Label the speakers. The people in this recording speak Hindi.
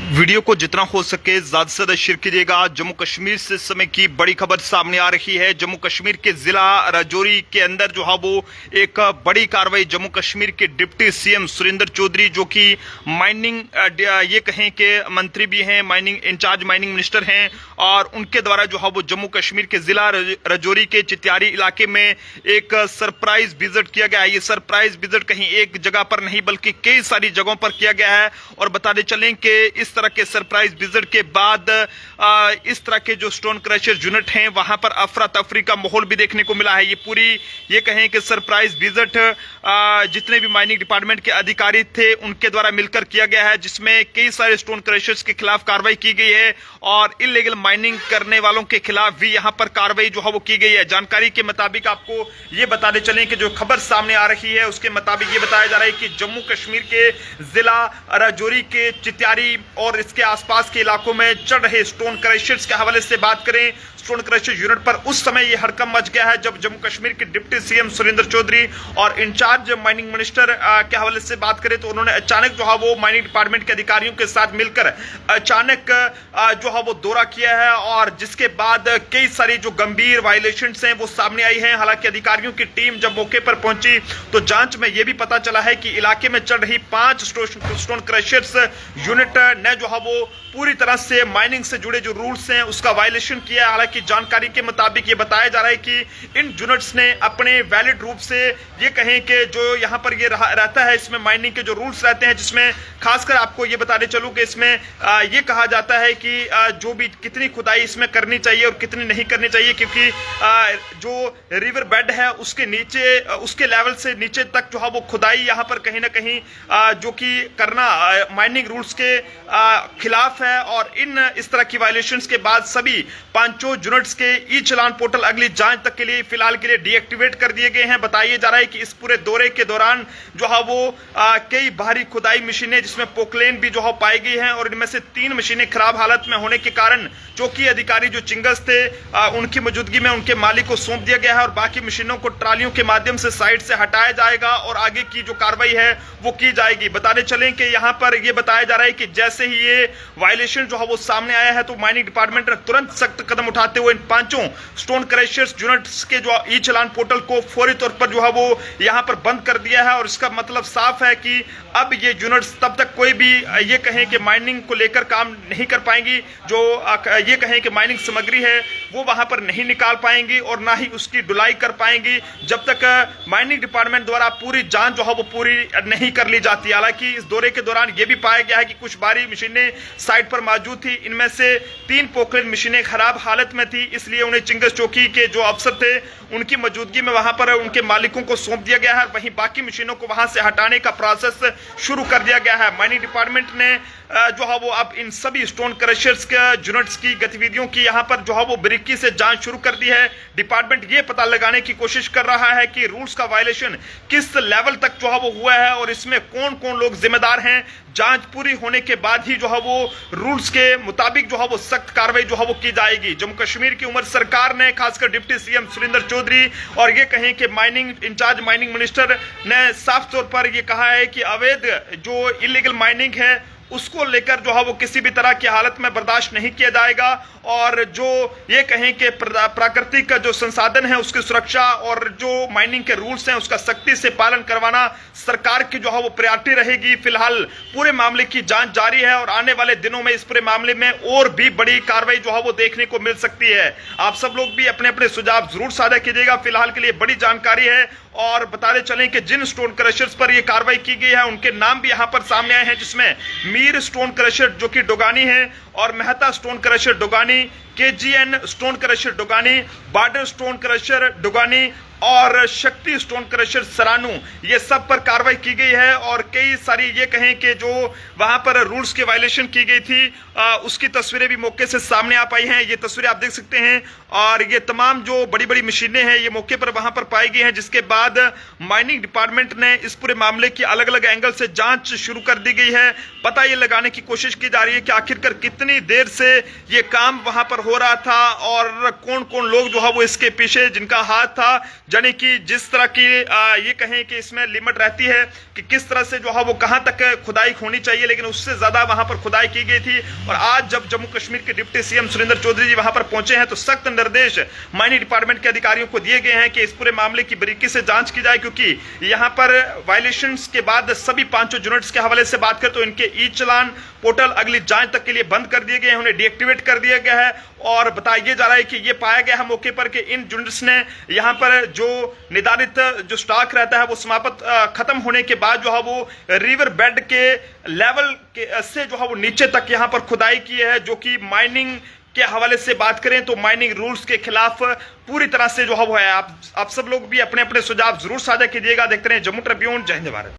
Speaker 1: वीडियो को जितना हो सके ज्यादा से ज्यादा शेयर कीजिएगा। जम्मू कश्मीर से इस समय की बड़ी खबर सामने आ रही है। जम्मू कश्मीर के जिला राजौरी के अंदर जो है वो एक बड़ी कार्रवाई जम्मू कश्मीर के डिप्टी सीएम सुरेंद्र चौधरी, जो कि माइनिंग ये कहें कि मंत्री भी हैं, माइनिंग इंचार्ज माइनिंग मिनिस्टर हैं, और उनके द्वारा जो है वो जम्मू कश्मीर के जिला राजौरी के चित्यारी इलाके में एक सरप्राइज विजिट किया गया है। ये सरप्राइज विजिट कहीं एक जगह पर नहीं बल्कि कई सारी जगहों पर किया गया है। और बताते चलें कि इस तरह के सरप्राइज विजिट के बाद इस तरह के जो स्टोन क्रशर यूनिट हैं वहां पर अफरा तफरी का माहौल भी देखने को मिला है। ये पूरी ये कहें कि सरप्राइज विजिट जितने भी माइनिंग डिपार्टमेंट के अधिकारी थे उनके द्वारा मिलकर किया गया है, जिसमें कई सारे स्टोन क्रशर्स के खिलाफ कार्रवाई की गई है और इलीगल माइनिंग करने वालों के खिलाफ भी यहां पर कार्रवाई जो है वो की गई है। जानकारी के मुताबिक आपको ये बताते चलें कि जो खबर सामने आ रही है उसके मुताबिक ये बताया जा रहा है कि जम्मू कश्मीर के जिला राजौरी के चित्यारी और इसके आसपास के इलाकों में चढ़ रहे स्टोन क्रशर्स के हवाले से बात करें, स्टोन क्रशर यूनिट पर उस समय यह हड़कंप मच गया है जब जम्मू कश्मीर के डिप्टी सीएम सुरेंद्र चौधरी और इंचार्ज माइनिंग मिनिस्टर के हवाले से बात करें तो उन्होंने अचानक जो है वो माइनिंग डिपार्टमेंट के अधिकारियों के साथ मिलकर अचानक जो है वो दौरा किया है, और जिसके बाद कई सारी जो गंभीर वायलेशंस हैं वो सामने आई हैं। हालांकि अधिकारियों की टीम जब मौके पर पहुंची तो जांच में यह भी पता चला है कि इलाके में चल रही 5 स्टोन क्रशर्स यूनिट ने जो है वो पूरी तरह से माइनिंग से जुड़े जो रूल्स हैं उसका वायलेशन किया है। हालांकि जानकारी के मुताबिक ये बताया जा रहा है कि इन यूनिट्स ने अपने वैलिड रूप से ये कहें कि जो यहां पर ये रहता है इसमें माइनिंग के जो रूल्स रहते हैं, जिसमें खासकर आपको ये बताने चलूं कि इसमें ये कहा जाता है कि जो भी कितनी खुदाई इसमें करनी चाहिए और कितनी नहीं करनी चाहिए, क्योंकि जो रिवर बेड है उसके नीचे उसके लेवल से नीचे तक जो है वो खुदाई यहां पर कहीं ना कहीं जो कि करना माइनिंग रूल्स के खिलाफ है। और इस तरह की वायलेशंस के बाद सभी पांचों यूनिट्स के ई चालान पोर्टल अगली जांच तक के लिए फिलहाल के लिए डीएक्टिवेट कर दिए गए हैं। बताया जा रहा है कि इस पूरे दौरे के दौरान जो है वो कई भारी खुदाई मशीनें जिसमें पोकलेन भी जो है पाई गई हैं, और इनमें से 3 मशीनें खराब हालत में होने के कारण चौकी अधिकारी जो चिंगस थे उनकी मौजूदगी में उनके मालिक को सौंप दिया गया है, और बाकी मशीनों को ट्रालियों के माध्यम से साइड से हटाया जाएगा और आगे की जो कार्रवाई है वो की जाएगी। बताते चलें कि यहां पर यह बताया जा रहा है कि जैसे ही ये वायलेशन जो है वो सामने आया है तो माइनिंग डिपार्टमेंट ने तुरंत सख्त कदम उठाते हुए इन 5 स्टोन क्रशर्स यूनिट्स के जो ई चालान पोर्टल को फौरी तौर पर जो है वो यहां पर बंद कर दिया है। और इसका मतलब साफ है कि अब ये यूनिट्स तब तक कोई भी ये कहें कि माइनिंग को लेकर काम नहीं कर पाएंगी, जो ये कहें कि माइनिंग सामग्री है वो वहां पर नहीं निकाल पाएंगी और ना ही उसकी ढुलाई कर पाएंगी जब तक माइनिंग डिपार्टमेंट द्वारा पूरी जांच जो है वो पूरी नहीं कर ली जाती। हालांकि इस दौरे के दौरान ये भी पाया गया है कि कुछ भारी मशीनें साइट पर मौजूद थी, इनमें से 3 पोकलेन मशीनें खराब हालत में थी, इसलिए उन्हें चिंगस चौकी के जो अफसर थे उनकी मौजूदगी में वहां पर उनके मालिकों को सौंप दिया गया है। वहीं बाकी मशीनों को वहां से हटाने का प्रोसेस शुरू कर दिया गया है। माइनिंग डिपार्टमेंट ने जो है वो अब इन सभी स्टोन क्रशर्स के यूनिट्स की गतिविधियों की यहां पर जो है वो बारीकी से जांच शुरू कर दी है। डिपार्टमेंट ये पता लगाने की कोशिश कर रहा है कि रूल्स का वायलेशन किस लेवल तक जो है वो हुआ है और इसमें कौन कौन लोग जिम्मेदार हैं। जांच पूरी होने के बाद ही जो है वो रूल्स के मुताबिक जो है वो सख्त कार्रवाई जो है वो की जाएगी। जम्मू कश्मीर की उमर सरकार ने खासकर डिप्टी सीएम सुरेंद्र चौधरी और ये कहें कि माइनिंग इंचार्ज माइनिंग मिनिस्टर ने साफ तौर पर ये कहा है कि अवैध जो इलीगल माइनिंग है उसको लेकर जो है वो किसी भी तरह की हालत में बर्दाश्त नहीं किया जाएगा, और जो ये कहें कि प्राकृतिक जो संसाधन है उसकी सुरक्षा और जो माइनिंग के रूल्स हैं उसका सख्ती से पालन करवाना सरकार की जो है वो प्रायोरिटी रहेगी। फिलहाल पूरे मामले की जांच जारी है और आने वाले दिनों में इस पूरे मामले में और भी बड़ी कार्रवाई जो है वो देखने को मिल सकती है। आप सब लोग भी अपने अपने सुझाव जरूर साझा कीजिएगा। फिलहाल के लिए बड़ी जानकारी है और बताते चलें कि जिन स्टोन क्रशर्स पर यह कार्रवाई की गई है उनके नाम भी यहां पर सामने आए हैं, जिसमें मीर स्टोन क्रशर जो कि डोगानी है और Mehta stone crusher Dogani, KGN stone crusher Dogani, border stone crusher Dogani और शक्ति स्टोन क्रशर सरानू, ये सब पर कार्रवाई की गई है। और कई सारी ये कहें कि जो वहां पर रूल्स की वायलेशन की गई थी उसकी तस्वीरें भी मौके से सामने आ पाई हैं। ये तस्वीरें आप देख सकते हैं और ये तमाम जो बड़ी बड़ी मशीनें हैं ये मौके पर वहां पर पाई गई हैं, जिसके बाद माइनिंग डिपार्टमेंट ने इस पूरे मामले की अलग अलग एंगल से जांच शुरू कर दी गई है। पता ये लगाने की कोशिश की जा रही है कि आखिरकार कितनी देर से ये काम वहां पर हो रहा था और कौन कौन लोग जो है वो इसके पीछे जिनका हाथ था, यानी कि जिस तरह की ये कहें कि इसमें लिमिट रहती है कि किस तरह से जो है वो कहां तक खुदाई होनी चाहिए, लेकिन उससे ज्यादा वहां पर खुदाई की गई थी। और आज जब जम्मू कश्मीर के डिप्टी सीएम सुरेंद्र चौधरी जी वहां पर पहुंचे हैं तो सख्त निर्देश माइनिंग डिपार्टमेंट के अधिकारियों को दिए गए हैं कि इस पूरे मामले की बारीकी से जांच की जाए, क्योंकि यहां पर वायलेशंस के बाद सभी पांचों यूनिट्स के हवाले से बात करें तो इनके ई चालान पोर्टल अगली जांच तक के लिए बंद कर दिए गए हैं, उन्हें डीएक्टिवेट कर दिया गया है। और बताया जा रहा है कि ये पाया गया है मौके पर कि इन यूनिट्स ने यहां पर जो निर्धारित जो स्टॉक रहता है वो समाप्त खत्म होने के बाद जो है वो रिवर बेड के लेवल के से जो है वो नीचे तक यहां पर खुदाई की है, जो कि माइनिंग के हवाले से बात करें तो माइनिंग रूल्स के खिलाफ पूरी तरह से जो है वो है। आप सब लोग भी अपने अपने सुझाव जरूर साझा कीजिएगा। देखते रहे जम्मू ट्रिब्यून। जय हिंद भारत।